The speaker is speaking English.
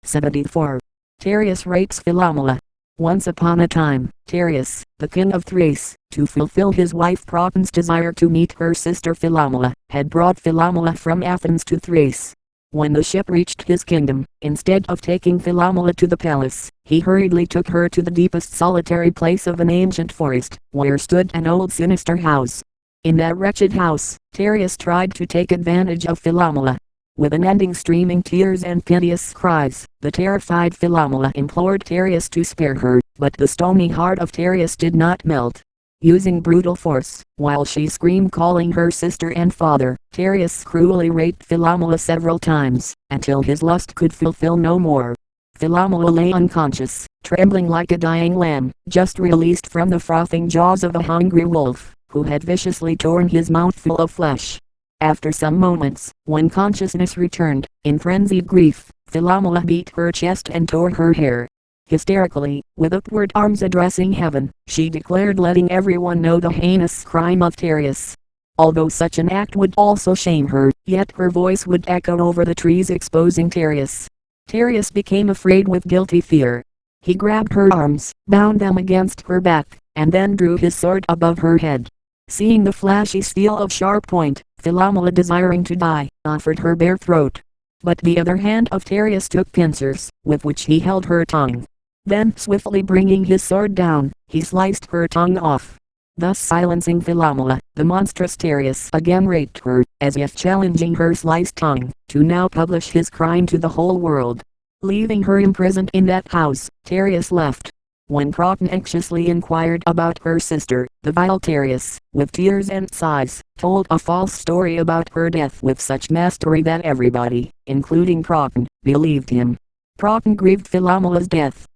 74. Tereus rapes Philomela. Once upon a time, Tereus, the king of Thrace, to fulfill his wife Proton's desire to meet her sister Philomela, had brought Philomela from Athens to Thrace. When the ship reached his kingdom, instead of taking Philomela to the palace, he hurriedly took her to the deepest solitary place of an ancient forest, where stood an old sinister house. In that wretched house, Tereus tried to take advantage of Philomela. With unending streaming tears and piteous cries, the terrified Philomela implored Tereus to spare her, but the stony heart of Tereus did not melt. Using brutal force, while she screamed calling her sister and father, Tereus cruelly raped Philomela several times, until his lust could fulfill no more. Philomela lay unconscious, trembling like a dying lamb, just released from the frothing jaws of a hungry wolf, who had viciously torn his mouthful of flesh. After some moments, when consciousness returned, in frenzied grief, Philomela beat her chest and tore her hair. Hysterically, with upward arms addressing heaven, she declared letting everyone know the heinous crime of Tereus. Although such an act would also shame her, yet her voice would echo over the trees exposing Tereus. Tereus became afraid with guilty fear. He grabbed her arms, bound them against her back, and then drew his sword above her head. Seeing the flashy steel of sharp point, Philomela, desiring to die, offered her bare throat. But the other hand of Tereus took pincers, with which he held her tongue. Then, swiftly bringing his sword down, he sliced her tongue off. Thus silencing Philomela, the monstrous Tereus again raped her, as if challenging her sliced tongue, to now publish his crime to the whole world. Leaving her imprisoned in that house, Tereus left. When Proton anxiously inquired about her sister, the vile Tereus, with tears and sighs, told a false story about her death with such mastery that everybody, including Proton, believed him. Proton grieved Philomela's death,